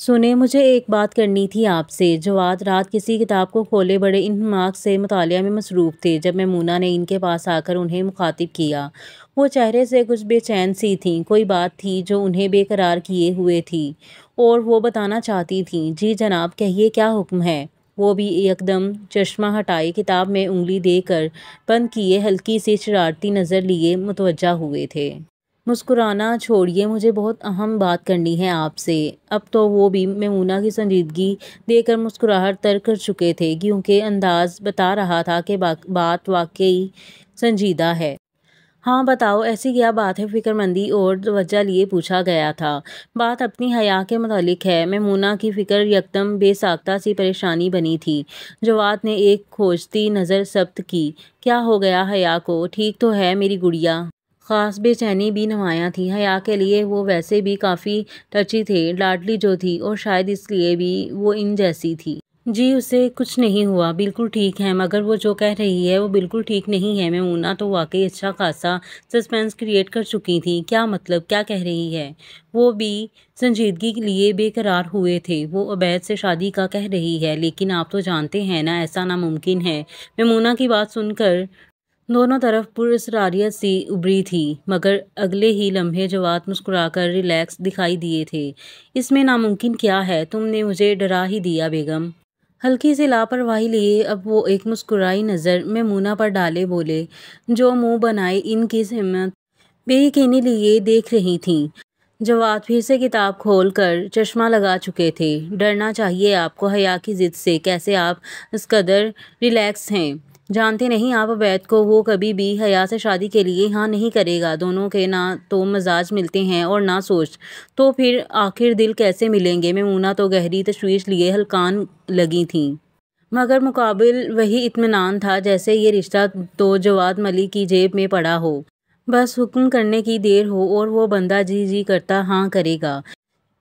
سنیں، مجھے ایک بات کرنی تھی آپ سے۔ جواد رات کسی کتاب کو کھولے بڑے انہماک سے مطالعہ میں مصروف تھے جب میمونہ نے ان کے پاس آ کر انہیں مخاطب کیا۔ وہ چہرے سے کچھ بے چین سی تھیں، کوئی بات تھی جو انہیں بے قرار کیے ہوئے تھی اور وہ بتانا چاہتی تھیں۔ جی جناب، کہیے کیا حکم ہے؟ وہ بھی یکدم چشمہ ہٹائے، کتاب میں انگلی دے کر بند کیے ہلکی سی شرارتی نظر لیے متوجہ ہوئے تھے۔ مسکرانا چھوڑیے، مجھے بہت اہم بات کرنی ہے آپ سے۔ اب تو وہ بھی میمونہ کی سنجیدگی دیکھ کر مسکراہٹ ترک کر چکے تھے، کیونکہ انداز بتا رہا تھا کہ بات واقعی سنجیدہ ہے۔ ہاں بتاؤ، ایسی کیا بات ہے؟ فکر مندی اور توجہ لیے پوچھا گیا تھا۔ بات اپنی حیا کے متعلق ہے۔ میمونہ کی فکر یکدم بے ساختہ سی پریشانی بنی تھی۔ جواد نے ایک کھوجتی نظر ثبت کی۔ کیا ہو گیا حیا کو؟ ٹھیک تو ہے میری گڑیا؟ خاص بے چینی بھی نمایاں تھی۔ حیا کے لیے وہ ویسے بھی کافی ٹچی تھے، لاڈلی جو تھی، اور شاید اس لیے بھی وہ ان جیسی تھی۔ جی اسے کچھ نہیں ہوا، بالکل ٹھیک ہے، مگر وہ جو کہہ رہی ہے وہ بالکل ٹھیک نہیں ہے۔ میمونہ تو واقعی اچھا خاصا سسپینس کریٹ کر چکی تھیں۔ کیا مطلب؟ کیا کہہ رہی ہے؟ وہ بھی سنجیدگی لیے بے قرار ہوئے تھے۔ وہ عبید سے شادی کا کہہ رہی ہے، لیکن آپ تو جانتے ہیں نا ایسا ناممکن ہے۔ میمونہ کی بات سن کر دونوں طرف پراسراریت سی ابھری تھی، مگر اگلے ہی لمحے جواد مسکرا کر ریلیکس دکھائی دیے تھے۔ اس میں ناممکن کیا ہے؟ تم نے مجھے ڈرا ہی دیا بیگم۔ ہلکی سی لاپرواہی لیے اب وہ ایک مسکرائی نظر میمونہ پر ڈالے بولے، جو منہ بنائے ان کی سمت بے یقینی لیے دیکھ رہی تھیں۔ جواد پھر سے کتاب کھول کر چشمہ لگا چکے تھے۔ ڈرنا چاہیے آپ کو حیا کی ضد سے۔ کیسے آپ اس قدر ریلیکس ہیں؟ جانتے نہیں آپ عبید کو؟ وہ کبھی بھی حیا سے شادی کے لیے ہاں نہیں کرے گا۔ دونوں کے نہ تو مزاج ملتے ہیں اور نہ سوچ، تو پھر آخر دل کیسے ملیں گے؟ میمونہ تو گہری تشویش لیے ہلکان لگی تھیں، مگر مقابل وہی اطمینان تھا جیسے یہ رشتہ تو جواد ملک کی جیب میں پڑا ہو، بس حکم کرنے کی دیر ہو اور وہ بندہ جی جی کرتا ہاں کرے گا۔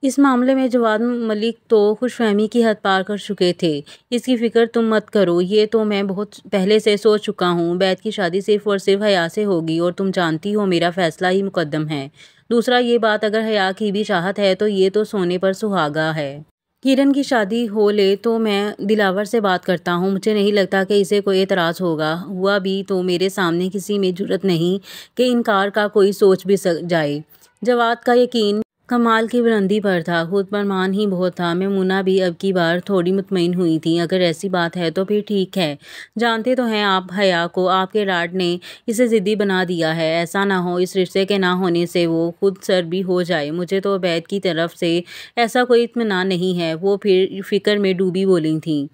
اس معاملے میں جواد ملک تو خوش فہمی کی حد پار کر چکے تھے۔ اس کی فکر تم مت کرو، یہ تو میں بہت پہلے سے سوچ چکا ہوں۔ عبید کی شادی صرف اور صرف حیا سے ہوگی، اور تم جانتی ہو میرا فیصلہ ہی مقدم ہے۔ دوسرا یہ بات، اگر حیا کی بھی چاہت ہے تو یہ تو سونے پر سہاگا ہے۔ کرن کی شادی ہو لے تو میں دلاور سے بات کرتا ہوں، مجھے نہیں لگتا کہ اسے کوئی اعتراض ہوگا۔ ہوا بھی تو میرے سامنے کسی میں جرأت نہیں کہ انکار کا کوئی سوچ بھی جائے۔ جواد کا یقین کمال کی بلندی پر تھا، خود پر مان ہی بہت تھا۔ میمونہ بھی اب کی بار تھوڑی مطمئن ہوئی تھی۔ اگر ایسی بات ہے تو پھر ٹھیک ہے۔ جانتے تو ہیں آپ حیا کو، آپ کے ڈاڈ نے اسے ضدی بنا دیا ہے۔ ایسا نہ ہو اس رشتے کے نہ ہونے سے وہ خود سر بھی ہو جائے۔ مجھے تو عبید کی طرف سے ایسا کوئی اطمینان نہیں ہے۔ وہ پھر فکر میں ڈوبی بولی تھیں،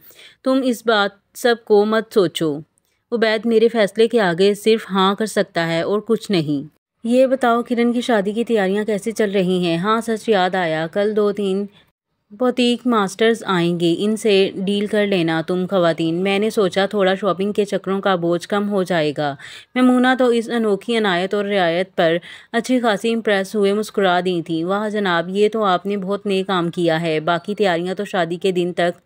تم اس بات سب کو مت سوچو۔ عبید میرے فیصلے کے آگے صرف ہاں کر سکتا ہے اور کچھ نہیں۔ یہ بتاؤ کرن کی شادی کی تیاریاں کیسے چل رہی ہیں؟ ہاں سچ یاد آیا، کل 2-3 بوتیک ماسٹرز آئیں گے، ان سے ڈیل کر لینا تم خواتین۔ میں نے سوچا تھوڑا شاپنگ کے چکروں کا بوجھ کم ہو جائے گا۔ میمونہ تو اس انوکھی عنایت اور رعایت پر اچھی خاصی امپریس ہوئے مسکرا دی تھیں۔ واہ جناب، یہ تو آپ نے بہت نیک کام کیا ہے۔ باقی تیاریاں تو شادی کے دن تک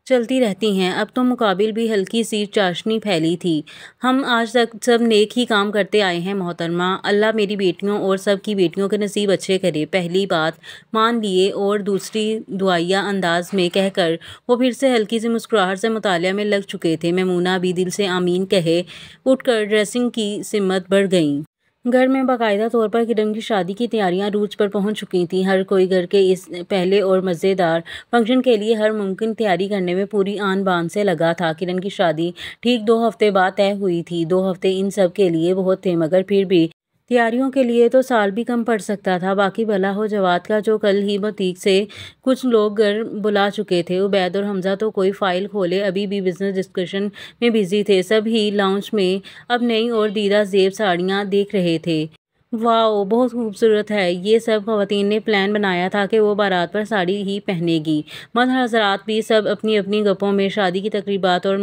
چلتی رہتی ہیں، اب تو مقابل بھی ہلکی سی چاشنی پھیلی تھی۔ ہم آج تک سب نیک ہی کام کرتے آئے ہیں محترمہ، اللہ میری بیٹیوں اور سب کی بیٹیوں کے نصیب اچھے کرے۔ پہلی بات مان لیے، اور دوسری دعائیہ انداز میں کہہ کر وہ پھر سے ہلکی سی مسکراہٹ سے مطالعہ میں لگ چکے تھے۔ میمونہ بھی دل سے آمین کہے اٹھ کر ڈریسنگ کی سمت بڑھ گئیں۔ گھر میں باقاعدہ طور پر کرن کی شادی کی تیاریاں عروج پر پہنچ چکی تھیں۔ ہر کوئی گھر کے اس پہلے اور مزیدار فنکشن کے لیے ہر ممکن تیاری کرنے میں پوری آن بان سے لگا تھا۔ کرن کی شادی ٹھیک 2 ہفتے بعد طے ہوئی تھی۔ 2 ہفتے ان سب کے لیے بہت تھے، مگر پھر بھی تیاریوں کے لیے تو سال بھی کم پڑ سکتا تھا۔ باقی بھلا ہو جواد کا، جو کل ہی بوتیک سے کچھ لوگ گھر بلا چکے تھے۔ عبید اور حمزہ تو کوئی فائل کھولے ابھی بھی بزنس ڈسکشن میں بزی تھے۔ سب ہی لاؤنج میں اب نئی اور دیدہ زیب ساڑیاں دیکھ رہے تھے۔ واؤ، بہت خوبصورت ہے۔ یہ سب خواتین نے پلان بنایا تھا کہ وہ بارات پر ساڑی ہی پہنے گی۔ مرد حضرات بھی سب اپنی اپنی گپوں میں شادی کی تقریبات اور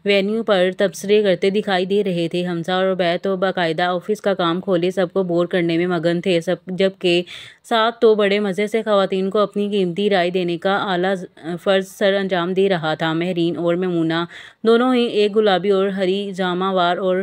وینیو پر تبصرے کرتے دکھائی دے رہے تھے۔ حمزہ اور عبید تو باقاعدہ آفس کا کام کھولے سب کو بور کرنے میں مگن تھے، جبکہ ساتھ تو بڑے مزے سے خواتین کو اپنی قیمتی رائے دینے کا اعلیٰ فرض سر انجام دے رہا تھا۔ مہرین اور میمونہ دونوں ہی ایک گلابی اور ہری جامہ وار اور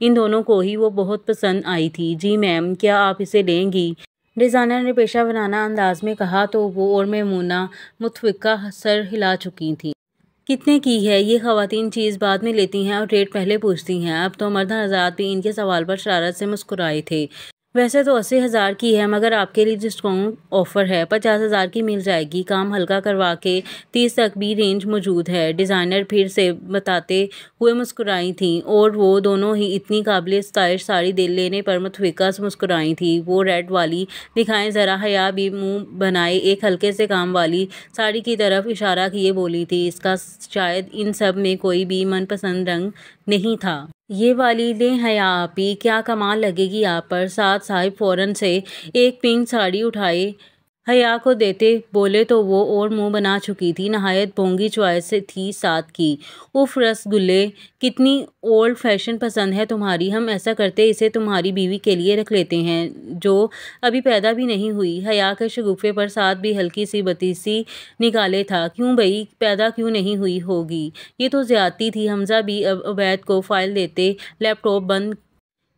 ان دونوں کو ہی وہ بہت پسند آئی تھی۔ جی میم، کیا آپ اسے لیں گی؟ ڈیزائنر نے پیشہ ورانہ انداز میں کہا تو وہ اور میمونہ متفقہ سر ہلا چکی تھیں۔ کتنے کی ہے؟ یہ خواتین چیز بعد میں لیتی ہیں اور ریٹ پہلے پوچھتی ہیں۔ اب تو مرد حضرات بھی ان کے سوال پر شرارت سے مسکرائے تھے۔ ویسے تو 80,000 کی ہے، مگر آپ کے لیے ڈسکاؤنٹ آفر ہے، 50,000 کی مل جائے گی۔ کام ہلکا کروا کے 30 تک بھی رینج موجود ہے۔ ڈیزائنر پھر سے بتاتے ہوئے مسکرائی تھیں اور وہ دونوں ہی اتنی قابل ستائش ساڑی لینے پر متفقہ مسکرائی تھیں۔ وہ ریڈ والی دکھائیں ذرا۔ حیا بھی منہ بنائے ایک ہلکے سے کام والی ساڑی کی طرف اشارہ کیے بولی تھی، اس کا شاید ان سب میں کوئی بھی من پسند رنگ نہیں تھا۔ یہ والی لیں حیا آپی، کیا کمال لگے گی آپ پر۔ سعد صاحب فوراً سے ایک پنک ساڑی اٹھائے حیا کو دیتے بولے تو وہ اور منہ بنا چکی تھی۔ نہایت بھونگی چوائس تھی سعد کی۔ اف رس گلے، کتنی اولڈ فیشن پسند ہے تمہاری۔ ہم ایسا کرتے اسے تمہاری بیوی کے لیے رکھ لیتے ہیں جو ابھی پیدا بھی نہیں ہوئی۔ حیا کے شگوفے پر سعد بھی ہلکی سی بتیسی نکالے تھا۔ کیوں بھئی، پیدا کیوں نہیں ہوئی ہوگی؟ یہ تو زیادتی تھی۔ حمزہ بھی اب عبید کو فائل دیتے لیپ ٹاپ بند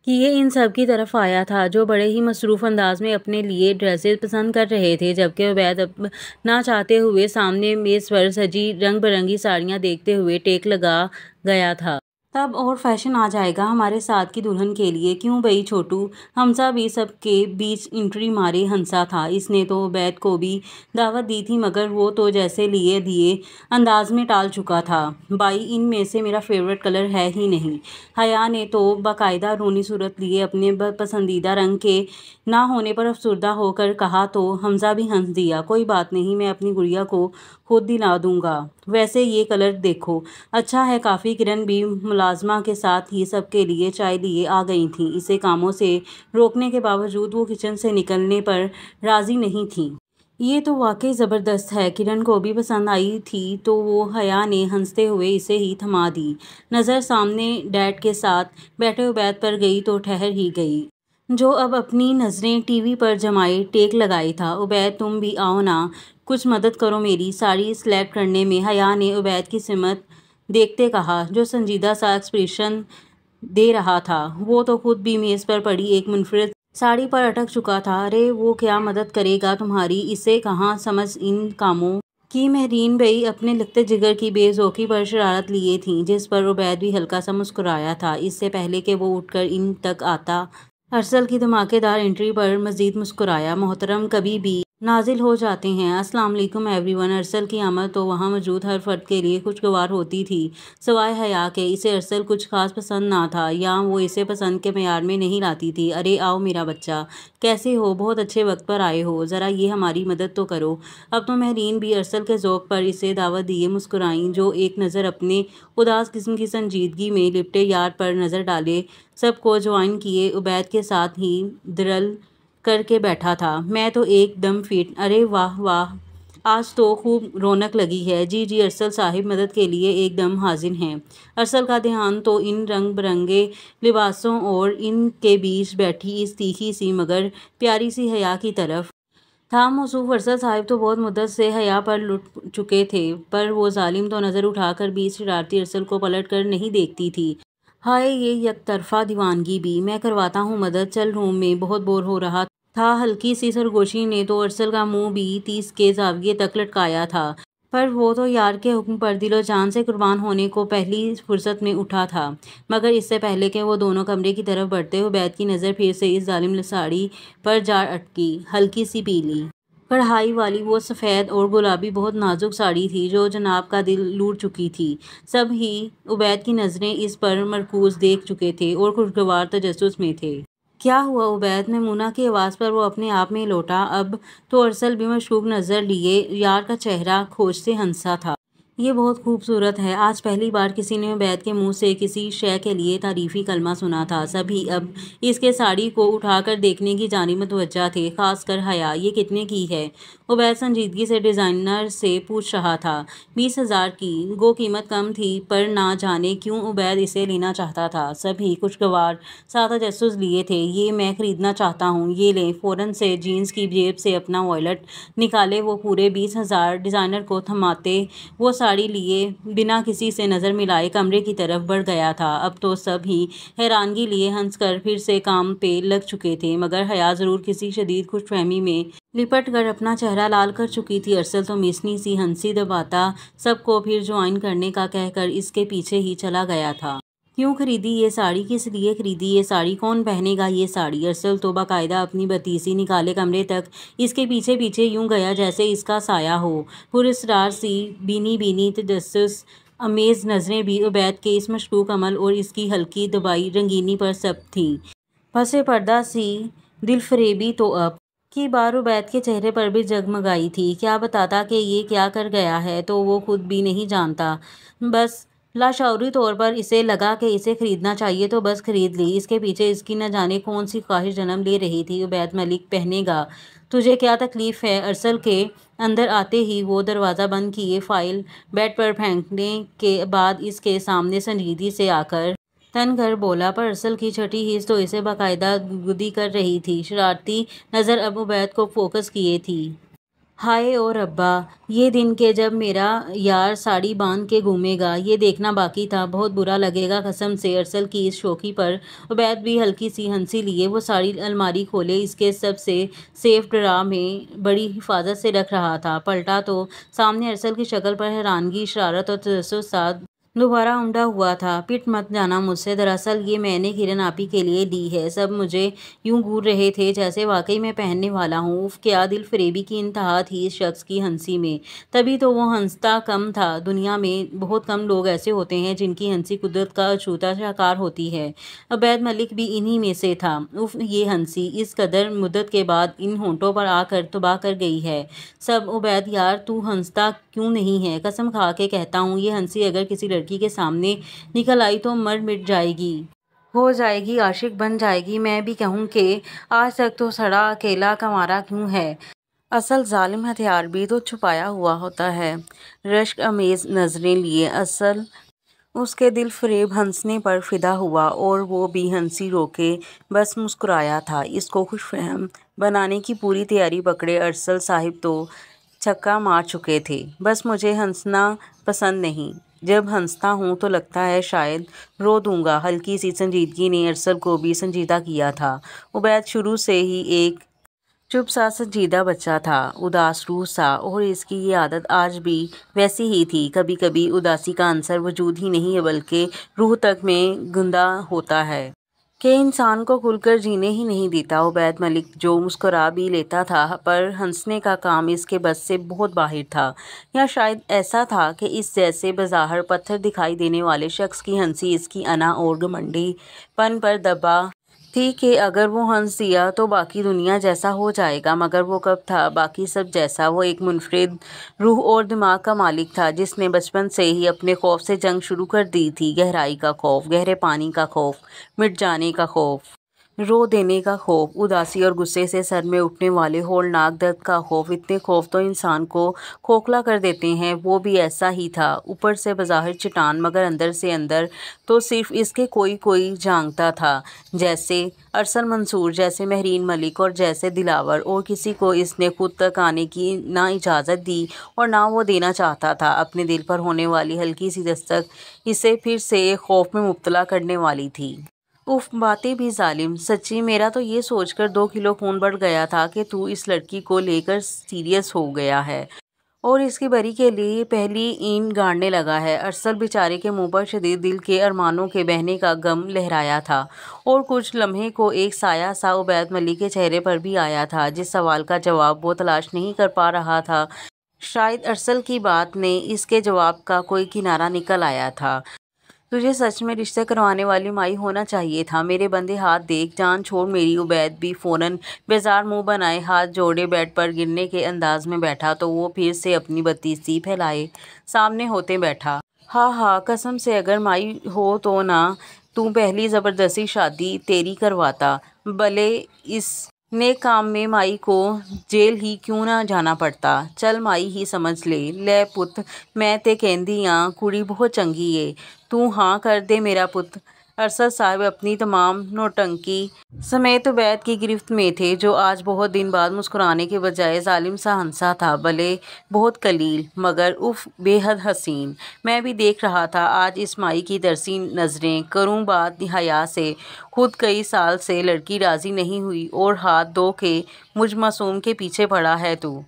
کیے ان سب کی طرف آیا تھا جو بڑے ہی مصروف انداز میں اپنے لیے ڈریسز پسند کر رہے تھے، جبکہ عبید اب نہ چاہتے ہوئے سامنے میز پر سجی رنگ برنگی ساڑیاں دیکھتے ہوئے ٹیک لگا گیا تھا۔ تب اور فیشن آ جائے گا ہمارے سعد کی دلہن کے لیے۔ کیوں بھئی چھوٹو؟ حمزہ بھی سب کے بیچ انٹری مارے ہنسا تھا۔ اس نے تو عبید کو بھی دعوت دی تھی، مگر وہ تو جیسے لیے دیے انداز میں ٹال چکا تھا۔ بھائی ان میں سے میرا فیورٹ کلر ہے ہی نہیں۔ حیا نے تو باقاعدہ رونی صورت لیے اپنے پسندیدہ رنگ کے نہ ہونے پر افسردہ ہو کر کہا تو حمزہ بھی ہنس دیا۔ کوئی بات نہیں، میں اپنی گڑیا کو خود دلا دوں گا۔ ویسے یہ کلر دیکھو اچھا ہے کافی۔ کرن بھی ملازمہ کے ساتھ ہی سب کے لیے چائے لیے آ گئی تھیں۔ اسے کاموں سے روکنے کے باوجود وہ کچن سے نکلنے پر راضی نہیں تھیں۔ یہ تو واقعی زبردست ہے۔ کرن کو بھی پسند آئی تھی تو وہ حیا نے ہنستے ہوئے اسے ہی تھما دی۔ نظر سامنے ڈیڈ کے ساتھ بیٹھے عبید پر گئی تو ٹھہر ہی گئی، جو اب اپنی نظریں ٹی وی پر جمائے ٹیک لگائی تھا۔ عبید تم بھی آؤ نا، کچھ مدد کرو میری ساڑی سلیکٹ کرنے میں۔ حیا نے عبید کی سمت دیکھتے کہا، جو سنجیدہ سا ایکسپریشن دے رہا تھا۔ وہ تو خود بھی میز پر پڑی ایک منفرد ساڑی پر اٹک چکا تھا۔ ارے وہ کیا مدد کرے گا تمہاری، اسے کہاں سمجھ ان کاموں کی۔ مہرین بھائی اپنے لگتے جگر کی بے ذوقی پر شرارت لیے تھیں، جس پر عبید بھی ہلکا سا مسکرایا تھا۔ اس سے پہلے کہ وہ اٹھ کر ان تک آتا، ارسل کی دھماکے دار انٹری پر مزید مسکرایا۔ محترم کبھی بھی نازل ہو جاتے ہیں۔ السلام علیکم ایوری ون۔ ارسل کی آمد تو وہاں موجود ہر فرد کے لیے خوشگوار ہوتی تھی، سوائے حیا کے۔ اسے ارسل کچھ خاص پسند نہ تھا یا وہ اسے پسند کے معیار میں نہیں لاتی تھی۔ ارے آؤ میرا بچہ، کیسے ہو؟ بہت اچھے وقت پر آئے ہو، ذرا یہ ہماری مدد تو کرو۔ اب تو مہرین بھی ارسل کے ذوق پر اسے دعوت دیے مسکرائیں، جو ایک نظر اپنے اداس قسم کی سنجیدگی میں لپٹے یار پر نظر ڈالے سب کو جوائن کیے عبید کے ساتھ ہی درل کر کے بیٹھا تھا۔ میں تو ایک دم فٹ۔ ارے واہ واہ، آج تو خوب رونق لگی ہے۔ جی جی ارسل صاحب مدد کے لیے ایک دم حاضر ہیں۔ ارسل کا دھیان تو ان رنگ برنگے لباسوں اور ان کے بیچ بیٹھی اس تیکھی سی مگر پیاری سی حیا کی طرف تھا۔ موصوف ارسل صاحب تو بہت مدت سے حیا پر لٹ چکے تھے، پر وہ ظالم تو نظر اٹھا کر بھی اس شرارتی ارسل کو پلٹ کر نہیں دیکھتی تھی۔ ہائے یہ یک طرفہ دیوانگی بھی۔ میں کرواتا ہوں مدد، چل روم میں بہت بور ہو رہا تھا۔ ہلکی سی سرگوشی نے تو ارسل کا منہ بھی 30 کے زاویے تک لٹکایا تھا، پر وہ تو یار کے حکم پر دل و جان سے قربان ہونے کو پہلی فرصت میں اٹھا تھا۔ مگر اس سے پہلے کہ وہ دونوں کمرے کی طرف بڑھتے، عبید کی نظر پھر سے اس ظالم ساڑی پر جا اٹکی، ہلکی سی پیلی کڑھائی والی وہ سفید اور گلابی بہت نازک ساڑی تھی جو جناب کا دل لوٹ چکی تھی۔ سب ہی عبید کی نظریں اس پر مرکوز دیکھ چکے تھے اور خوشگوار تجسس میں تھے۔ کیا ہوا عبید؟ میمونہ کی آواز پر وہ اپنے آپ میں لوٹا۔ اب تو ارسل بھی مشکوک نظر لیے یار کا چہرہ کھوج سے ہنسا تھا۔ یہ بہت خوبصورت ہے۔ آج پہلی بار کسی نے عبید کے منہ سے کسی شے کے لیے تعریفی کلمہ سنا تھا۔ سبھی اب اس کے ساڑی کو اٹھا کر دیکھنے کی جانب متوجہ تھے، خاص کر حیا۔ یہ کتنے کی ہے؟ عبید سنجیدگی سے ڈیزائنر سے پوچھ رہا تھا۔ 20,000 کی۔ گو قیمت کم تھی، پر نہ جانے کیوں عبید اسے لینا چاہتا تھا۔ سبھی خوشگوار سا تجسس لیے تھے۔ یہ میں خریدنا چاہتا ہوں، یہ لیں۔ فوراً سے جینس کی جیب سے اپنا والیٹ نکالے وہ پورے 20,000 ڈیزائنر کو تھماتے وہ ساڑی لیے بنا کسی سے نظر ملائے کمرے کی طرف بڑھ گیا تھا۔ اب تو سب ہی حیرانگی لیے ہنس کر پھر سے کام پہ لگ چکے تھے، مگر حیا ضرور کسی شدید خوش فہمی میں لپٹ کر اپنا چہرہ لال کر چکی تھی۔ ارسل تو مسنی سی ہنسی دباتا سب کو پھر جوائن کرنے کا کہہ کر اس کے پیچھے ہی چلا گیا تھا۔ کیوں خریدی یہ ساڑی؟ کس لیے خریدی یہ ساڑی؟ کون پہنے گا یہ ساڑی؟ ارسل تو باقاعدہ اپنی بتیسی نکالے کمرے تک اس کے پیچھے پیچھے یوں گیا جیسے اس کا سایہ ہو۔ پراسرار سی بینی تجسس آمیز نظریں بھی عبید کے اس مشکوک عمل اور اس کی ہلکی دبائی رنگینی پر سب تھیں۔ پس پردہ سی دلفریبی تو اب کی بار عبید کے چہرے پر بھی جگمگائی تھی۔ کیا بتاتا کہ یہ کیا کر گیا ہے تو وہ خود بھی نہیں جانتا، بس لاشعوری طور پر اسے لگا کہ اسے خریدنا چاہیے تو بس خرید لی۔ اس کے پیچھے اس کی نہ جانے کون سی خواہش جنم لے رہی تھی۔ عبید ملک پہنے گا، تجھے کیا تکلیف ہے؟ ارسل کے اندر آتے ہی وہ دروازہ بند کیے فائل بیڈ پر پھینکنے کے بعد اس کے سامنے سنجیدگی سے آ کر تن کر بولا، پر ارسل کی چھٹی حس تو اسے باقاعدہ گدگدی کر رہی تھی۔ شرارتی نظر اب عبید کو فوکس کیے تھی۔ ہائے او ربا، یہ دن کہ جب میرا یار ساڑی باندھ کے گھومے گا، یہ دیکھنا باقی تھا۔ بہت برا لگے گا قسم سے۔ ارسل کی اس شوخی پر عبید بھی ہلکی سی ہنسی لیے وہ ساڑی الماری کھولے اس کے سب سے سیف ڈرا میں بڑی حفاظت سے رکھ رہا تھا۔ پلٹا تو سامنے ارسل کی شکل پر حیرانگی، شرارت اور تجسس سا دوبارہ امڈا ہوا تھا۔ پٹ مت جانا مجھ سے، دراصل یہ میں نے کرن آپی کے لیے لی ہے۔ سب مجھے یوں گھور رہے تھے جیسے واقعی میں پہننے والا ہوں۔ اف، کیا دل فریبی کی انتہا تھی اس شخص کی ہنسی میں۔ تبھی تو وہ ہنستا کم تھا۔ دنیا میں بہت کم لوگ ایسے ہوتے ہیں جن کی ہنسی قدرت کا اچھوتا شاہکار ہوتی ہے۔ عبید ملک بھی انہی میں سے تھا۔ اف، یہ ہنسی اس قدر مدت کے بعد ان ہونٹوں پر آ کر تباہ کر گئی ہے سب۔ عبید یار تو ہنستا کیوں نہیں ہے؟ قسم کھا کے کہتا ہوں یہ ہنسی اگر کسی لڑکی کے سامنے نکل آئی تو مر مٹ جائے گی، ہو جائے گی، عاشق بن جائے گی۔ میں بھی کہوں کہ آج تک تو سڑا اکیلا کنوارا کیوں ہے؟ اصل ظالم ہتھیار بھی تو چھپایا ہوا ہوتا ہے۔ رشک آمیز نظریں لیے ارسل اس کے دل فریب ہنسنے پر فدا ہوا اور وہ بھی ہنسی روکے بس مسکرایا تھا۔ اس کو خوش فہم بنانے کی پوری تیاری پکڑے ارسل صاحب تو چھکا مار چکے تھے۔ بس مجھے ہنسنا پسند نہیں، جب ہنستا ہوں تو لگتا ہے شاید رو دوں گا۔ ہلکی سی سنجیدگی نے ارسل کو بھی سنجیدہ کیا تھا۔ عبید شروع سے ہی ایک چپ سا سنجیدہ بچہ تھا، اداس روح سا، اور اس کی یہ عادت آج بھی ویسی ہی تھی۔ کبھی کبھی اداسی کا عنصر وجود ہی نہیں بلکہ روح تک میں گندا ہوتا ہے کہ انسان کو کھل کر جینے ہی نہیں دیتا۔ عبید ملک جو مسکرا بھی لیتا تھا پر ہنسنے کا کام اس کے بس سے بہت باہر تھا، یا شاید ایسا تھا کہ اس جیسے بظاہر پتھر دکھائی دینے والے شخص کی ہنسی اس کی انا اور گھمنڈی پن پر دبا تھی کہ اگر وہ ہنس دیا تو باقی دنیا جیسا ہو جائے گا، مگر وہ کب تھا باقی سب جیسا؟ وہ ایک منفرد روح اور دماغ کا مالک تھا جس نے بچپن سے ہی اپنے خوف سے جنگ شروع کر دی تھی۔ گہرائی کا خوف، گہرے پانی کا خوف، مٹ جانے کا خوف، رو دینے کا خوف، اداسی اور غصے سے سر میں اٹھنے والے ہولناک درد کا خوف۔ اتنے خوف تو انسان کو کھوکھلا کر دیتے ہیں۔ وہ بھی ایسا ہی تھا، اوپر سے بظاہر چٹان مگر اندر سے اندر تو صرف اس کے کوئی جانگتا تھا، جیسے ارسل منصور، جیسے مہرین ملک اور جیسے دلاور، اور کسی کو اس نے خود تک آنے کی نہ اجازت دی اور نہ وہ دینا چاہتا تھا۔ اپنے دل پر ہونے والی ہلکی سی دستک اسے پھر سے ایک خوف میں مبتلا کرنے والی تھی۔ اف، باتیں بھی ظالم، سچی میرا تو یہ سوچ کر 2 کلو خون بڑھ گیا تھا کہ تو اس لڑکی کو لے کر سیریس ہو گیا ہے اور اس کی بری کے لیے پہلی اینٹ گاڑنے لگا ہے۔ ارسل بیچارے کے منہ پر شدید دل کے ارمانوں کے بہنے کا غم لہرایا تھا، اور کچھ لمحے کو ایک سایہ سا عبید ملک کے چہرے پر بھی آیا تھا جس سوال کا جواب وہ تلاش نہیں کر پا رہا تھا۔ شاید ارسل کی بات نے اس کے جواب کا کوئی کنارہ نکل آیا تھا۔ تجھے سچ میں رشتے کروانے والی مائی ہونا چاہیے تھا۔ میرے بندے ہاتھ دیکھ، جان چھوڑ میری۔ عبید بھی فوراً بیزار منہ بنائے ہاتھ جوڑے بیڈ پر گرنے کے انداز میں بیٹھا تو وہ پھر سے اپنی بتیسی پھیلائے سامنے ہوتے بیٹھا۔ ہاں قسم سے اگر مائی ہو تو نہ تو پہلی زبردستی شادی تیری کرواتا، بھلے اس نیک کام میں مائی کو جیل ہی کیوں نہ جانا پڑتا۔ چل مائی ہی سمجھ لے پت، میں تے کہندی آں کڑی بہت چنگی اے، تو ہاں کر دے میرا پت۔ ارسل صاحب اپنی تمام نوٹنکی سمیت عبید کی گرفت میں تھے، جو آج بہت دن بعد مسکرانے کے بجائے ظالم سا ہنسا تھا۔ بھلے بہت قلیل، مگر اف بے حد حسین۔ میں بھی دیکھ رہا تھا آج اس مائی کی ترسی نظریں۔ کروں بات حیا سے، خود کئی سال سے لڑکی راضی نہیں ہوئی اور ہاتھ دھو کے مجھ معصوم کے پیچھے پڑا ہے تو۔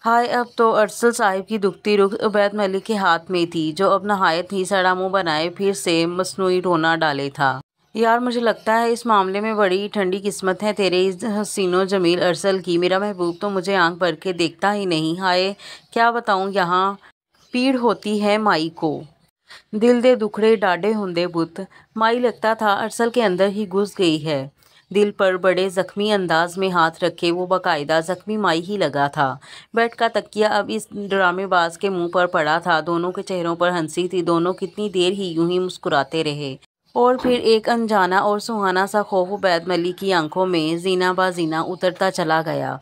ہائے اب تو ارسل صاحب کی دکھتی رخ عبید ملک کے ہاتھ میں تھی، جو اب نہایت ہی سڑا منہ بنائے پھر سے مصنوعی رونا ڈالے تھا۔ یار مجھے لگتا ہے اس معاملے میں بڑی ٹھنڈی قسمت ہے تیرے اس حسین و جمیل ارسل کی۔ میرا محبوب تو مجھے آنکھ بھر کے دیکھتا ہی نہیں۔ ہائے کیا بتاؤں، یہاں پیڑ ہوتی ہے مائی کو۔ دل دے دکھڑے ڈاڈھے ہوندے بت۔ مائی لگتا تھا ارسل کے اندر ہی گھس گئی ہے۔ دل پر بڑے زخمی انداز میں ہاتھ رکھے وہ باقاعدہ زخمی مائی ہی لگا تھا۔ بیڈ کا تکیہ اب اس ڈرامے باز کے منہ پر پڑا تھا۔ دونوں کے چہروں پر ہنسی تھی، دونوں کتنی دیر ہی یوں ہی مسکراتے رہے۔ اور پھر ایک انجانا اور سہانا سا خوف عبید ملک کی آنکھوں میں زینہ بہ زینہ اترتا چلا گیا۔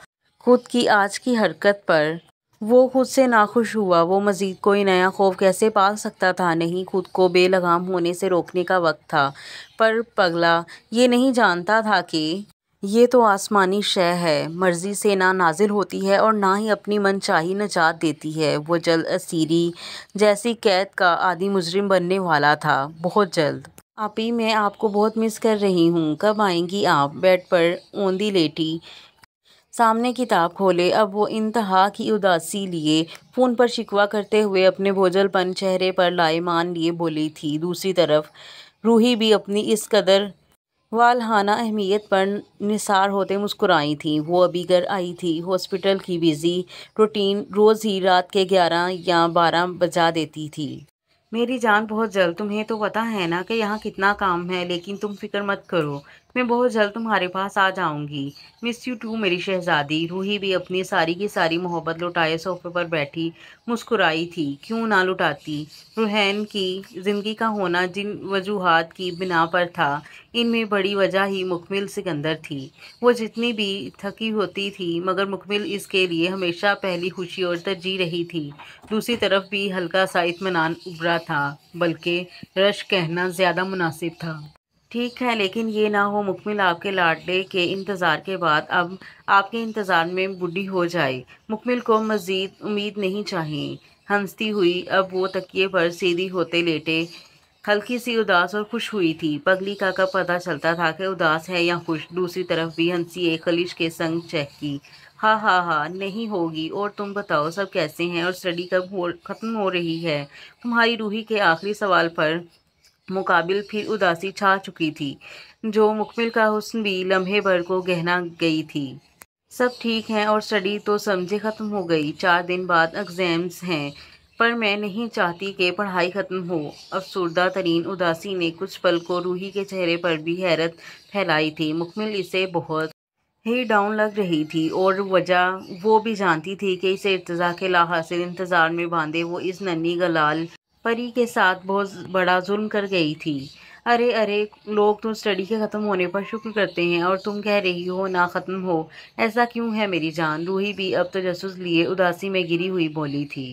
خود کی آج کی حرکت پر وہ خود سے ناخوش ہوا۔ وہ مزید کوئی نیا خوف کیسے پال سکتا تھا؟ نہیں، خود کو بے لگام ہونے سے روکنے کا وقت تھا۔ پر پگلا یہ نہیں جانتا تھا کہ یہ تو آسمانی شے ہے، مرضی سے نہ نازل ہوتی ہے اور نہ ہی اپنی من چاہی نجات دیتی ہے۔ وہ جلد اسیری جیسی قید کا عادی مجرم بننے والا تھا، بہت جلد۔ آپی میں آپ کو بہت مس کر رہی ہوں، کب آئیں گی آپ؟ بیڈ پر اوندھی لیٹی سامنے کتاب کھولے اب وہ انتہا کی اداسی لیے فون پر شکوہ کرتے ہوئے اپنے بوجھل پن چہرے پر لائے مان لیے بولی تھی۔ دوسری طرف روحی بھی اپنی اس قدر والہانہ اہمیت پر نثار ہوتے مسکرائی تھی۔ وہ ابھی گھر آئی تھی۔ ہاسپٹل کی بزی روٹین روز ہی رات کے 11 یا 12 بجا دیتی تھی۔ میری جان بہت جلد، تمہیں تو پتہ ہے نا کہ یہاں کتنا کام ہے، لیکن تم فکر مت کرو، میں بہت جلد تمہارے پاس آ جاؤں گی۔ مس یو ٹو میری شہزادی۔ روحی بھی اپنی ساری کی ساری محبت لٹائے صوفے پر بیٹھی مسکرائی تھی۔ کیوں نہ لٹاتی؟ روحین کی زندگی کا ہونا جن وجوہات کی بنا پر تھا، ان میں بڑی وجہ ہی مکمل سکندر تھی۔ وہ جتنی بھی تھکی ہوتی تھی مگر مکمل اس کے لیے ہمیشہ پہلی خوشی اور ترجیح رہی تھی۔ دوسری طرف بھی ہلکا سا اطمینان ابھرا تھا، بلکہ رشک کہنا زیادہ مناسب تھا۔ ٹھیک ہے، لیکن یہ نہ ہو مکمل آپ کے لاڈلے کے انتظار کے بعد اب آپ کے انتظار میں بوڑھی ہو جائے۔ مکمل کو مزید امید نہیں چاہیے۔ ہنستی ہوئی اب وہ تکیے پر سیدھی ہوتے لیٹے ہلکی سی اداس اور خوش ہوئی تھی۔ پگلی کا کب پتہ چلتا تھا کہ اداس ہے یا خوش؟ دوسری طرف بھی ہنسی ایک خلش کے سنگ چہکی۔ ہاں ہاں ہاں نہیں ہوگی۔ اور تم بتاؤ سب کیسے ہیں اور اسٹڈی کب ختم ہو رہی ہے؟ تمہاری روحی کے آخری سوال پر مقابل پھر اداسی چھا چکی تھی، جو مکمل کا حسن بھی لمحے بھر کو گہنا گئی تھی۔ سب ٹھیک ہے اور اسٹڈی تو سمجھے ختم ہو گئی، 4 دن بعد ایگزامز ہیں، پر میں نہیں چاہتی کہ پڑھائی ختم ہو۔ افسردہ ترین اداسی نے کچھ پل کو روحی کے چہرے پر بھی حیرت پھیلائی تھی۔ مکمل اسے بہت ہی ڈاؤن لگ رہی تھی اور وجہ وہ بھی جانتی تھی کہ اسے ارتضا کے لاحاصل انتظار میں باندھے وہ اس ننھی گلال پری کے ساتھ بہت بڑا ظلم کر گئی تھی۔ ارے ارے، لوگ تو اسٹڈی کے ختم ہونے پر شکر کرتے ہیں اور تم کہہ رہی ہو نہ ختم ہو، ایسا کیوں ہے میری جان؟ روحی بھی اب تجسس لیے اداسی میں گری ہوئی بولی تھی۔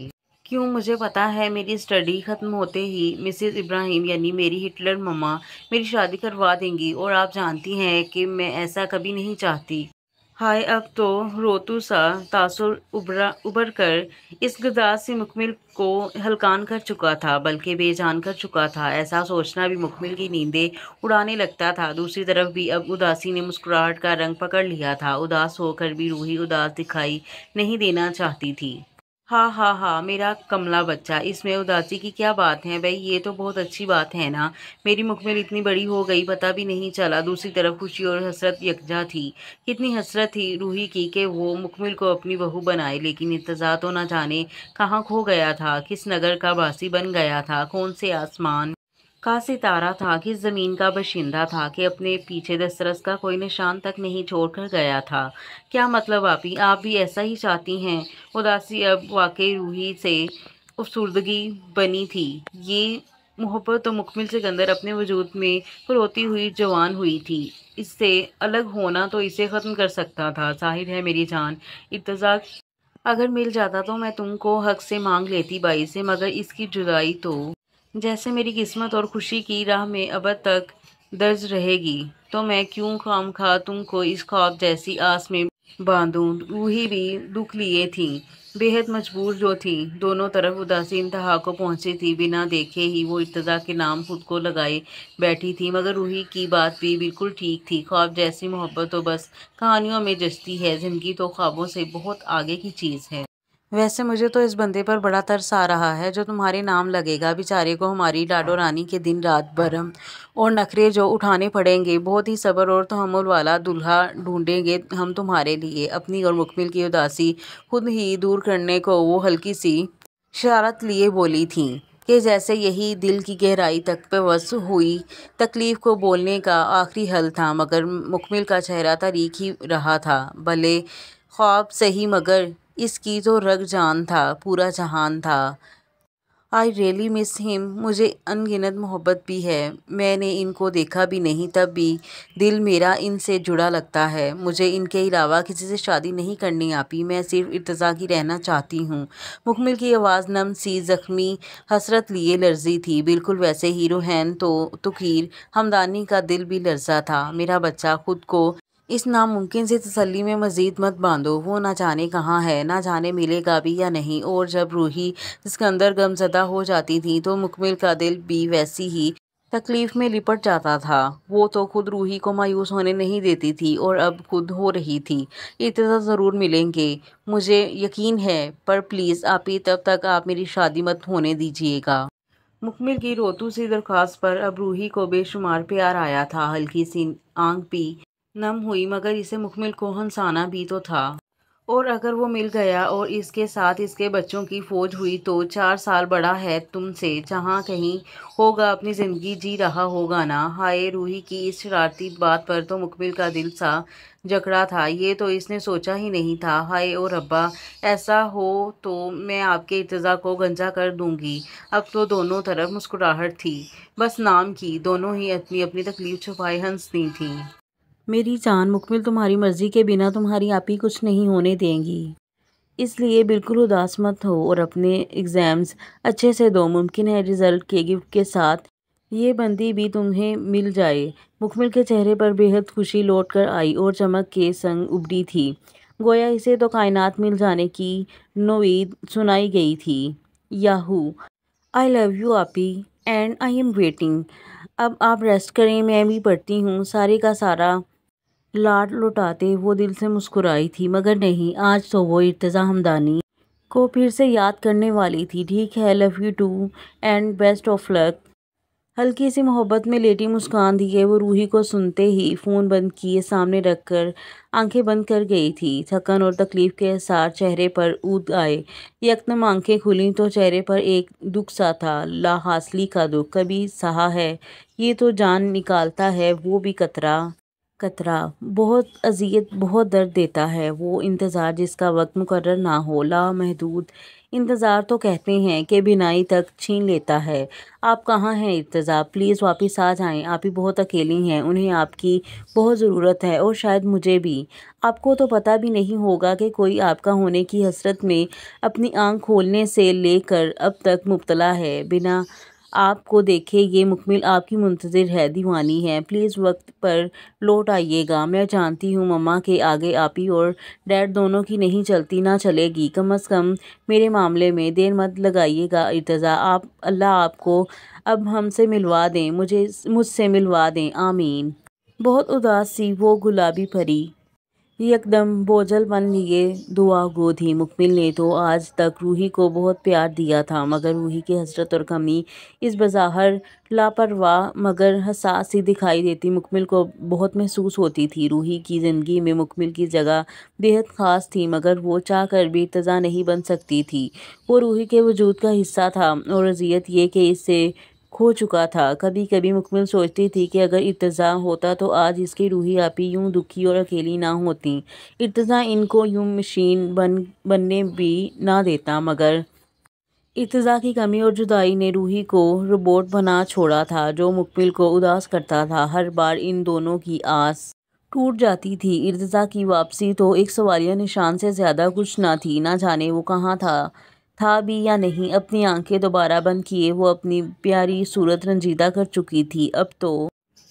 کیوں؟ مجھے پتا ہے میری اسٹڈی ختم ہوتے ہی مسز ابراہیم یعنی میری ہٹلر مما میری شادی کروا دیں گی، اور آپ جانتی ہیں کہ میں ایسا کبھی نہیں چاہتی۔ ہائے اب تو روتو سا تاثر ابھر کر اس گداز سے مکمل کو ہلکان کر چکا تھا، بلکہ بے جان کر چکا تھا۔ ایسا سوچنا بھی مکمل کی نیندیں اڑانے لگتا تھا۔ دوسری طرف بھی اب اداسی نے مسکراہٹ کا رنگ پکڑ لیا تھا۔ اداس ہو کر بھی روحی اداس دکھائی نہیں دینا چاہتی تھی۔ ہاں ہاں ہاں میرا کملا بچہ، اس میں اداسی کی کیا بات ہے بھئی؟ یہ تو بہت اچھی بات ہے نا، میری مکمل اتنی بڑی ہو گئی پتہ بھی نہیں چلا۔ دوسری طرف خوشی اور حسرت یکجا تھی۔ کتنی حسرت تھی روحی کی کہ وہ مکمل کو اپنی بہو بنائے، لیکن ارتضا تو نہ جانے کہاں کھو گیا تھا، کس نگر کا باسی بن گیا تھا، کون سے آسمان کا ستارہ تھا، کس زمین کا باشندہ تھا کہ اپنے پیچھے دسترس کا کوئی نشان تک نہیں چھوڑ کر گیا تھا۔ کیا مطلب آپی؟ آپ بھی ایسا ہی چاہتی ہیں؟ اداسی اب واقعی روحی سے افسردگی بنی تھی۔ یہ محبت تو مکمل سکندر اپنے وجود میں کھروتی ہوئی جوان ہوئی تھی۔ اس سے الگ ہونا تو اسے ختم کر سکتا تھا۔ ظاہر ہے میری جان، ارتضا اگر مل جاتا تو میں تم کو حق سے مانگ لیتی بائی سے، مگر اس کی جدائی تو جیسے میری قسمت اور خوشی کی راہ میں ابد تک درج رہے گی تو میں کیوں خواہ تم کو اس خواب جیسی آس میں باندھوں۔ روحی بھی دکھ لیے تھی، بے حد مجبور جو تھی، دونوں طرف اداسی انتہا کو پہنچی تھی۔ بنا دیکھے ہی وہ ارتضیٰ کے نام خود کو لگائے بیٹھی تھی، مگر روحی کی بات بھی بالکل ٹھیک تھی۔ خواب جیسی محبت تو بس کہانیوں میں جچتی ہے، زندگی تو خوابوں سے بہت آگے کی چیز ہے۔ ویسے مجھے تو اس بندے پر بڑا ترس آ رہا ہے جو تمہارے نام لگے گا، بیچارے کو ہماری ڈاڈو رانی کے دن رات بھرم اور نخرے جو اٹھانے پڑیں گے۔ بہت ہی صبر اور تحمل والا دولہا ڈھونڈیں گے ہم تمہارے لیے۔ اپنی اور مکمل کی اداسی خود ہی دور کرنے کو وہ ہلکی سی شرارت لیے بولی تھی کہ جیسے یہی دل کی گہرائی تک پیوست ہوئی تکلیف کو بولنے کا آخری حل تھا، مگر مکمل کا چہرہ تاریک ہی رہا تھا۔ بھلے خواب سہی مگر اس کی تو رگ جان تھا، پورا جہان تھا۔ I really miss him۔ مجھے ان گنت محبت بھی ہے، میں نے ان کو دیکھا بھی نہیں، تب بھی دل میرا ان سے جڑا لگتا ہے۔ مجھے ان کے علاوہ کسی سے شادی نہیں کرنی آپی، میں صرف ارتضیٰ کی رہنا چاہتی ہوں۔ مکمل کی آواز نم سی زخمی حسرت لیے لرزی تھی، بالکل ویسے ہی روحین توقیر ہمدانی کا دل بھی لرزا تھا۔ میرا بچہ، خود کو اس ناممکن سی تسلی میں مزید مت باندھو، وہ نہ جانے کہاں ہے، نہ جانے ملے گا بھی یا نہیں۔ اور جب روحی اسکندر غمزدہ ہو جاتی تھی تو مکمل کا دل بھی ویسی ہی تکلیف میں لپٹ جاتا تھا۔ وہ تو خود روحی کو مایوس ہونے نہیں دیتی تھی اور اب خود ہو رہی تھی۔ ارتضیٰ ضرور ملیں گے، مجھے یقین ہے، پر پلیز آپی تب تک آپ میری شادی مت ہونے دیجیے گا۔ مکمل کی روتو سی درخواست پر اب روحی کو بے شمار پیار آیا تھا۔ ہلکی سی آنکھ بھی نم ہوئی، مگر اسے مکمل کو ہنسانا بھی تو تھا۔ اور اگر وہ مل گیا اور اس کے ساتھ اس کے بچوں کی فوج ہوئی تو 4 سال بڑا ہے تم سے، جہاں کہیں ہوگا اپنی زندگی جی رہا ہوگا نا۔ ہائے، روحی کی اس شرارتی بات پر تو مکمل کا دل سا جکڑا تھا، یہ تو اس نے سوچا ہی نہیں تھا۔ ہائے او ربا، ایسا ہو تو میں آپ کے ارتضیٰ کو گنجا کر دوں گی۔ اب تو دونوں طرف مسکراہٹ تھی، بس نام کی، دونوں ہی اپنی اپنی تکلیف چھپائے ہنستی تھیں۔ میری جان، مکمل تمہاری مرضی کے بنا تمہاری آپی کچھ نہیں ہونے دیں گی، اس لیے بالکل اداس مت ہو اور اپنے ایگزامز اچھے سے دو۔ ممکن ہے رزلٹ کے گفٹ کے ساتھ یہ بندی بھی تمہیں مل جائے۔ مکمل کے چہرے پر بے حد خوشی لوٹ کر آئی اور چمک کے سنگ ابھری تھی، گویا اسے تو کائنات مل جانے کی نوید سنائی گئی تھی۔ یاہو! I love you آپی اینڈ I am waiting۔ اب آپ ریسٹ کریں، میں بھی پڑھتی ہوں۔ سارے کا سارا لاڈ لوٹاتے وہ دل سے مسکرائی تھی، مگر نہیں، آج تو وہ ارتضیٰ ہمدانی کو پھر سے یاد کرنے والی تھی۔ ٹھیک ہے، love you too and best of luck. ہلکی سی محبت میں لیٹی مسکان دیے وہ روحی کو سنتے ہی فون بند کیے سامنے رکھ کر آنکھیں بند کر گئی تھی۔ تھکن اور تکلیف کے اثار چہرے پر اود آئے، یکدم آنکھیں کھلیں تو چہرے پر ایک دکھ سا تھا، لا حاصلی کا دکھ۔ کبھی سہا ہے یہ تو جان نکالتا ہے، وہ بھی قطرہ قطرہ۔ بہت اذیت، بہت درد دیتا ہے وہ انتظار جس کا وقت مقرر نہ ہو۔ لامحدود انتظار تو کہتے ہیں کہ بینائی تک چھین لیتا ہے۔ آپ کہاں ہیں ارتضیٰ؟ پلیز واپس آ جائیں، آپی بہت اکیلی ہیں، انہیں آپ کی بہت ضرورت ہے اور شاید مجھے بھی۔ آپ کو تو پتہ بھی نہیں ہوگا کہ کوئی آپ کا ہونے کی حسرت میں اپنی آنکھ کھولنے سے لے کر اب تک مبتلا ہے۔ بنا آپ کو دیکھے یہ مکمل آپ کی منتظر ہے، دیوانی ہے۔ پلیز وقت پر لوٹ آئیے گا۔ میں جانتی ہوں مما کے آگے آپی اور ڈیڈ دونوں کی نہیں چلتی، نہ چلے گی، کم از کم میرے معاملے میں۔ دیر مت لگائیے گا ارتضیٰ، اللہ آپ کو اب ہم سے ملوا دیں، مجھ سے ملوا دیں، آمین۔ بہت اداس سی وہ گلابی پری یکدم بوجھل بن لیے دعا گو تھی۔ مکمل نے تو آج تک روحی کو بہت پیار دیا تھا، مگر روحی کی حسرت اور کمی اس بظاہر لاپرواہ مگر حساس سی دکھائی دیتی مکمل کو بہت محسوس ہوتی تھی۔ روحی کی زندگی میں مکمل کی جگہ بے حد خاص تھی، مگر وہ چاہ کر بھی ارتضیٰ نہیں بن سکتی تھی۔ وہ روحی کے وجود کا حصہ تھا اور اذیت یہ کہ اس سے کھو چکا تھا۔ کبھی کبھی مکمل سوچتی تھی کہ اگر ارتضیٰ ہوتا تو آج اس کی روحی آپی یوں دکھی اور اکیلی نہ ہوتی، ارتضیٰ ان کو یوں مشین بننے بھی نہ دیتا، مگر ارتضیٰ کی کمی اور جدائی نے روحی کو روبوٹ بنا چھوڑا تھا جو مکمل کو اداس کرتا تھا۔ ہر بار ان دونوں کی آس ٹوٹ جاتی تھی۔ ارتضیٰ کی واپسی تو ایک سوالیہ نشان سے زیادہ کچھ نہ تھی، نہ جانے وہ کہاں تھا بھی یا نہیں۔ اپنی آنکھیں دوبارہ بند کیے وہ اپنی پیاری صورت رنجیدہ کر چکی تھی۔ اب تو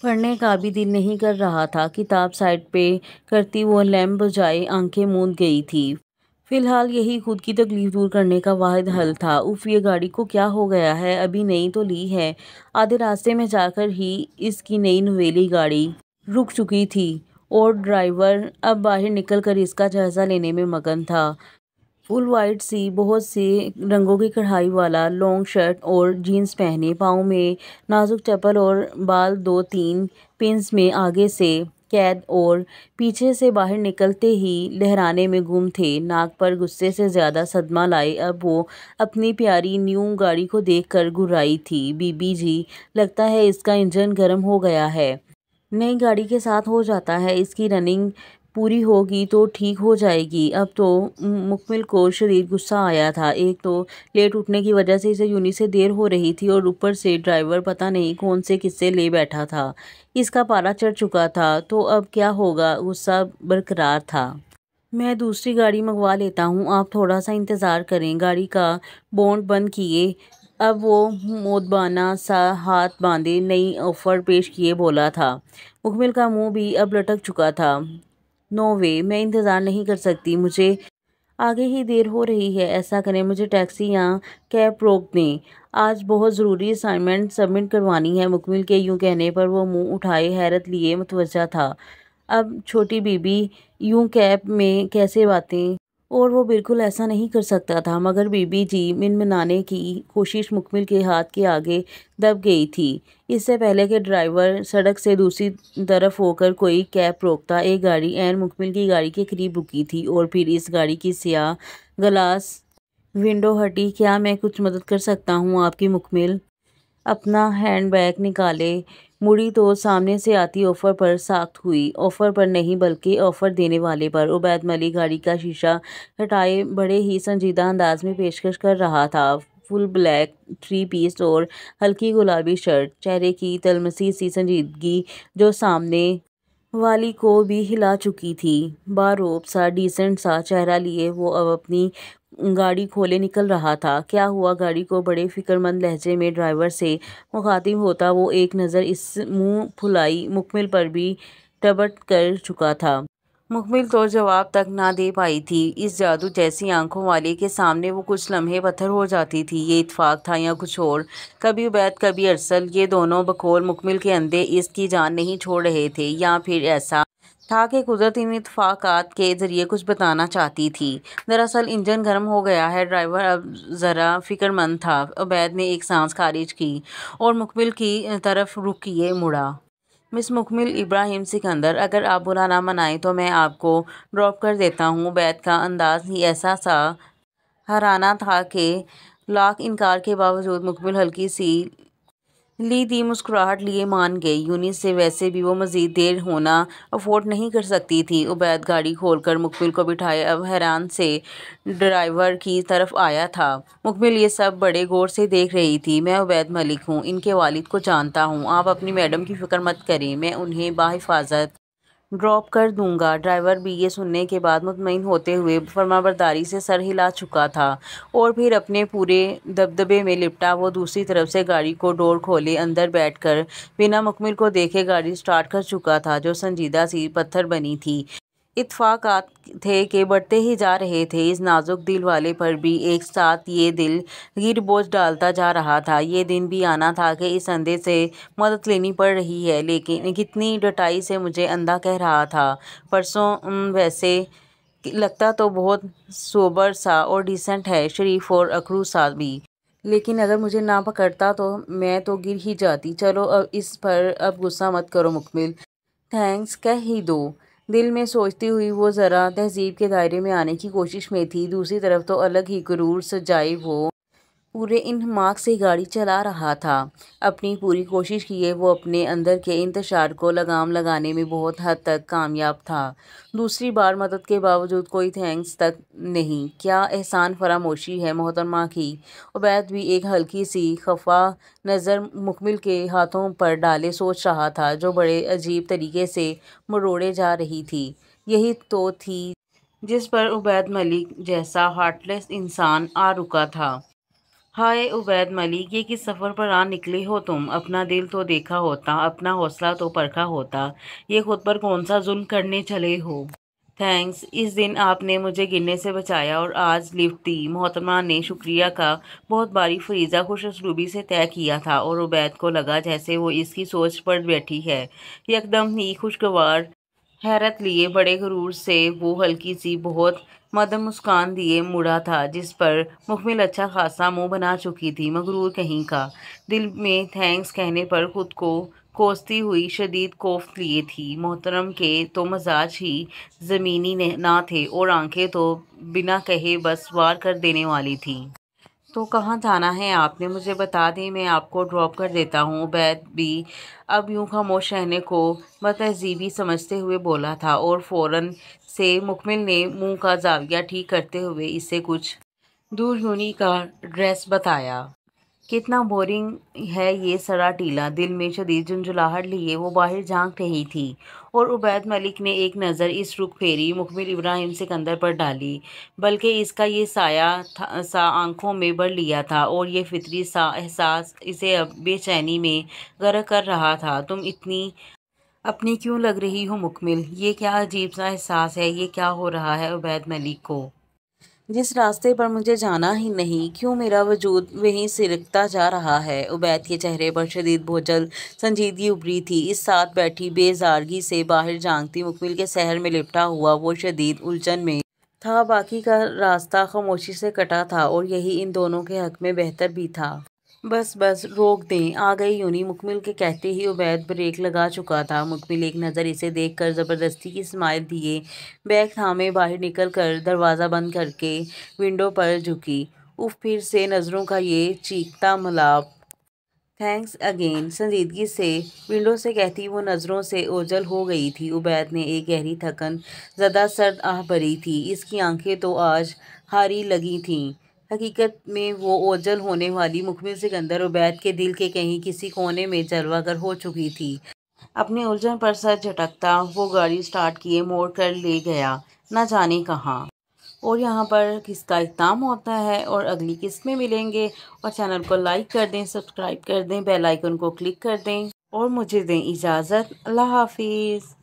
پڑھنے کا بھی دل نہیں کر رہا تھا۔ کتاب سائڈ پہ کرتی وہ لیمپ بجھائے آنکھیں موند گئی تھی۔ فی الحال یہی خود کی تکلیف دور کرنے کا واحد حل تھا۔ اف، یہ گاڑی کو کیا ہو گیا ہے؟ ابھی نئی تو لی ہے۔ آدھے راستے میں جا کر ہی اس کی نئی نویلی گاڑی رک چکی تھی اور ڈرائیور اب باہر نکل کر اس کا جائزہ لینے میں مگن تھا۔ فل وائٹ سی بہت سے رنگوں کی کڑھائی والا لانگ شرٹ اور جینز پہنے، پاؤں میں نازک چپل اور بال دو تین پنس میں آگے سے قید اور پیچھے سے باہر نکلتے ہی لہرانے میں گم تھے۔ ناک پر غصے سے زیادہ صدمہ لائے اب وہ اپنی پیاری نیو گاڑی کو دیکھ کر گھبرائی تھی۔ بی بی جی، لگتا ہے اس کا انجن گرم ہو گیا ہے۔ نئی گاڑی کے ساتھ ہو جاتا ہے، اس کی رننگ پوری ہوگی تو ٹھیک ہو جائے گی۔ اب تو مکمل کو شدید غصہ آیا تھا۔ ایک تو لیٹ اٹھنے کی وجہ سے اسے یونی سے دیر ہو رہی تھی اور اوپر سے ڈرائیور پتہ نہیں کون سے قصے لے بیٹھا تھا۔ اس کا پارا چڑھ چکا تھا تو اب کیا ہوگا؟ غصہ برقرار تھا۔ میں دوسری گاڑی منگوا لیتا ہوں، آپ تھوڑا سا انتظار کریں۔ گاڑی کا بونٹ بند کیے اب وہ مودبانہ سا ہاتھ باندھے نئی آفر پیش کیے بولا تھا۔ مکمل کا منہ بھی اب لٹک چکا تھا۔ نو وے، میں انتظار نہیں کر سکتی، مجھے آگے ہی دیر ہو رہی ہے۔ ایسا کریں، مجھے ٹیکسی یا کیب روک دیں، آج بہت ضروری اسائنمنٹ سبمٹ کروانی ہے۔ مکمل کے یوں کہنے پر وہ منہ اٹھائے حیرت لیے متوجہ تھا۔ اب چھوٹی بی بی یوں کیب میں کیسے باتیں؟ اور وہ بالکل ایسا نہیں کر سکتا تھا، مگر بی بی جی منمنانے کی کوشش مکمل کے ہاتھ کے آگے دب گئی تھی۔ اس سے پہلے کہ ڈرائیور سڑک سے دوسری طرف ہو کر کوئی کیب روکتا، ایک گاڑی عین مکمل کی گاڑی کے قریب رکی تھی اور پھر اس گاڑی کی سیاہ گلاس ونڈو ہٹی۔ کیا میں کچھ مدد کر سکتا ہوں آپ کی؟ مکمل اپنا ہینڈ بیگ نکالے مڑی تو سامنے سے آتی آفر پر ساخت ہوئی۔ آفر پر نہیں بلکہ آفر دینے والے پر۔ عبید ملک گاڑی کا شیشہ ہٹائے بڑے ہی سنجیدہ انداز میں پیشکش کر رہا تھا۔ فل بلیک تھری پیس اور ہلکی گلابی شرٹ، چہرے کی تلمسی سی سنجیدگی جو سامنے والی کو بھی ہلا چکی تھی۔ باروب سا ڈیسنٹ سا چہرہ لیے وہ اب اپنی گاڑی کھولے نکل رہا تھا۔ کیا ہوا؟ گاڑی کو بڑے فکرمند لہجے میں ڈرائیور سے مخاطب ہوتا وہ ایک نظر اس منہ پھلائی مکمل پر بھی ٹبٹ کر چکا تھا۔ مکمل تو جواب تک نہ دے پائی تھی۔ اس جادو جیسی آنکھوں والے کے سامنے وہ کچھ لمحے پتھر ہو جاتی تھی۔ یہ اتفاق تھا یا کچھ اور؟ کبھی عبید کبھی ارسل، یہ دونوں بقول مکمل کے اندھے اس کی جان نہیں چھوڑ رہے تھے، یا پھر ایسا تھا کہ قدرت ان اتفاقات کے ذریعے کچھ بتانا چاہتی تھی۔ دراصل انجن گرم ہو گیا ہے۔ ڈرائیور اب ذرا فکرمند تھا۔ عبید نے ایک سانس خارج کی اور مکمل کی طرف رخ کیے مڑا۔ مس مکمل، ابراہیم سکندر، اگر آپ برا نہ منائیں تو میں آپ کو ڈراپ کر دیتا ہوں۔ عبید کا انداز ہی ایسا ساحرانہ تھا کہ لاکھ انکار کے باوجود مکمل ہلکی سی لیدی مسکراہٹ لیے مان گئی۔ یونی سے ویسے بھی وہ مزید دیر ہونا افورڈ نہیں کر سکتی تھی۔ عبید گاڑی کھول کر مکمل کو بٹھائے اب حیران سے ڈرائیور کی طرف آیا تھا۔ مکمل یہ سب بڑے غور سے دیکھ رہی تھی۔ میں عبید ملک ہوں، ان کے والد کو جانتا ہوں، آپ اپنی میڈم کی فکر مت کریں، میں انہیں بحفاظت ڈراپ کر دوں گا۔ ڈرائیور بھی یہ سننے کے بعد مطمئن ہوتے ہوئے فرمانبرداری سے سر ہلا چکا تھا اور پھر اپنے پورے دبدبے میں لپٹا وہ دوسری طرف سے گاڑی کو ڈور کھولے اندر بیٹھ کر بنا مکمل کو دیکھے گاڑی سٹارٹ کر چکا تھا جو سنجیدہ سی پتھر بنی تھی۔ اتفاقات تھے کہ بڑھتے ہی جا رہے تھے۔ اس نازک دل والے پر بھی ایک ساتھ یہ دل گر بوجھ ڈالتا جا رہا تھا۔ یہ دن بھی آنا تھا کہ اس اندھے سے مدد لینی پڑ رہی ہے، لیکن کتنی ڈٹائی سے مجھے اندھا کہہ رہا تھا پرسوں۔ ویسے لگتا تو بہت سوبر سا اور ڈیسنٹ ہے، شریف اور اکھڑو سا بھی، لیکن اگر مجھے نہ پکڑتا تو میں تو گر ہی جاتی۔ چلو اس پر اب غصہ مت کرو مکمل، تھینکس کہہ ہی دو۔ دل میں سوچتی ہوئی وہ ذرا تہذیب کے دائرے میں آنے کی کوشش میں تھی۔ دوسری طرف تو الگ ہی غرور سجائے وہ پورے انہماک سے گاڑی چلا رہا تھا۔ اپنی پوری کوشش کیے وہ اپنے اندر کے انتشار کو لگام لگانے میں بہت حد تک کامیاب تھا۔ دوسری بار مدد کے باوجود کوئی تھینکس تک نہیں، کیا احسان فراموشی ہے محترمہ کی؟ عبید بھی ایک ہلکی سی خفا نظر مکمل کے ہاتھوں پر ڈالے سوچ رہا تھا جو بڑے عجیب طریقے سے مروڑے جا رہی تھی۔ یہی تو تھی جس پر عبید ملک جیسا ہارٹ لیس انسان آ رکا تھا۔ ہائے عبید ملک، یہ کس سفر پر آ نکلے ہو تم؟ اپنا دل تو دیکھا ہوتا، اپنا حوصلہ تو پرکھا ہوتا، یہ خود پر کون سا ظلم کرنے چلے ہو؟ تھینکس، اس دن آپ نے مجھے گرنے سے بچایا اور آج لفٹ دی۔ محترمہ نے شکریہ کا بہت باری فریضہ خوش اسلوبی سے طے کیا تھا اور عبید کو لگا جیسے وہ اس کی سوچ پر بیٹھی ہے۔ یکدم ہی خوشگوار حیرت لیے بڑے غرور سے وہ ہلکی سی بہت مدھم مسکان دیے مڑا تھا، جس پر مکمل اچھا خاصا منہ بنا چکی تھی، مغرور کہیں کا۔ دل میں تھینکس کہنے پر خود کو کوستی ہوئی شدید کوفت لیے تھی۔ محترم کے تو مزاج ہی زمینی نہ تھے اور آنکھیں تو بنا کہے بس وار کر دینے والی تھیں۔ تو کہاں جانا ہے آپ نے؟ مجھے بتا دیں، میں آپ کو ڈراپ کر دیتا ہوں۔ عبید بھی اب یوں خاموش رہنے کو بدتہذیبی سمجھتے ہوئے بولا تھا اور فوراً سے مکمل نے منہ کا زاویہ ٹھیک کرتے ہوئے اسے کچھ دور یونی کا ڈریس بتایا۔ کتنا بورنگ ہے یہ سڑا ٹیلا، دل میں شدید جھنجھلاہٹ لیے وہ باہر جھانک رہی تھی اور عبید ملک نے ایک نظر اس رخ پھیری مکمل ابراہیم سکندر پر ڈالی، بلکہ اس کا یہ سایہ سا آنکھوں میں بھر لیا تھا اور یہ فطری سا احساس اسے اب بے چینی میں غرق کر رہا تھا۔ تم اتنی اپنی کیوں لگ رہی ہو مکمل؟ یہ کیا عجیب سا احساس ہے، یہ کیا ہو رہا ہے عبید ملک کو؟ جس راستے پر مجھے جانا ہی نہیں، کیوں میرا وجود وہیں سرکتا جا رہا ہے؟ عبید کے چہرے پر شدید بھوجل سنجیدگی ابھری تھی۔ اس ساتھ بیٹھی بے زارگی سے باہر جھانکتی مکمل کے سحر میں لپٹا ہوا وہ شدید الجھن میں تھا۔ باقی کا راستہ خاموشی سے کٹا تھا اور یہی ان دونوں کے حق میں بہتر بھی تھا۔ بس بس، روک دیں، آ گئی یونی، مکمل کے کہتے ہی عبید بریک لگا چکا تھا۔ مکمل ایک نظر اسے دیکھ کر زبردستی کی اسمائل دیے بیگ تھامے باہر نکل کر دروازہ بند کر کے ونڈو پر جھکی۔ اف، پھر سے نظروں کا یہ چیختا ملاپ! تھینکس اگین، سنجیدگی سے ونڈو سے کہتی وہ نظروں سے اوجھل ہو گئی تھی۔ عبید نے ایک گہری تھکن زدہ سرد آہ بھری تھی۔ اس کی آنکھیں تو آج ہاری لگی تھیں۔ حقیقت میں وہ اوجھل ہونے والی مکمل سکندر عبید کے دل کے کہیں کسی کونے میں جلوہ گر ہو چکی تھی۔ اپنے الجھن پر سر جھٹکتا وہ گاڑی سٹارٹ کیے موڑ کر لے گیا نہ جانے کہاں۔ اور یہاں پر کس کا اختتام ہوتا ہے اور اگلی قسط میں ملیں گے۔ اور چینل کو لائک کر دیں، سبسکرائب کر دیں، بیل آئیکن کو کلک کر دیں اور مجھے دیں اجازت۔ اللہ حافظ۔